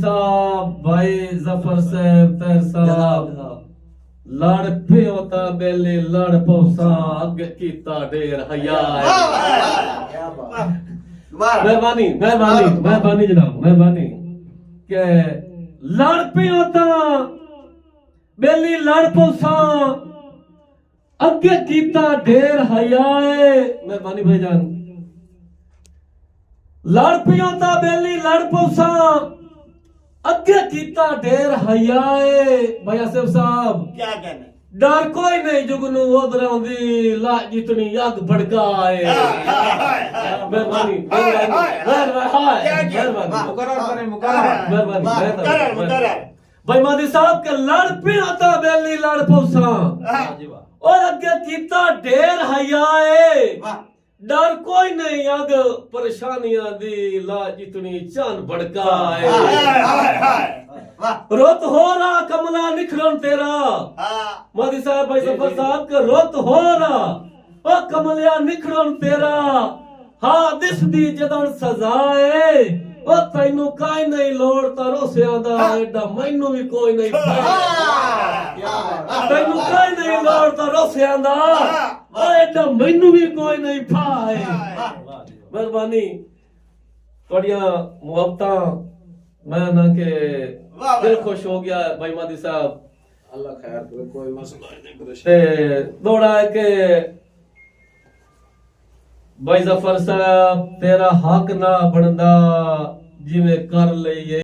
साहब भाई जफर साहब तैर साहब लड़ पियो ता बेली लड़ पौसा अगे कीता ढेर हया मेहरबानी मेहरबानी मेहरबानी जनाब मेहरबानी के लड़ पियो ता बेली लड़ पौसा अगे कीता ढेर हया मेहरबानी भाईजान लड़ पियो ता बेली लड़ पौसा अगे कीता ढेर हयाए भाई आसिफ साहब क्या कहना डर कोई नहीं जुगनू ओदरांदी ला जितनी अग भड़काए मेहरबानी मेहरबानी भाई मादी साहब के लड़ पियो ता बेली लड़ पौसा और अगे कीता ढेर हयाए डर कोई नहीं अग परेशानियां दी ला जितनी चांद भड़काए रोत हो रहा कमला निखरन तेरा मोदी साहब भाई जफर साहब के रोत हो रहा ओ कमलिया निखरन तेरा हाँ दिस दी जदन सजाए ओ तैनू काई नहीं लोड़ तारो से आंदा एडा मैनू भी कोई नहीं तैनू काई नहीं लोड़ तारो से आंदा ओ एडा मैनू भी कोई नहीं पाए मेहरबानी थोड़ियां मुहब्बतां मैं ना के दिल खुश हो गया भाई मादी साहब अल्लाह खैर करे कोई मसला नहीं दौड़ा है के भाई जफर साहब तेरा हक ना बनदा जिवें कर लईए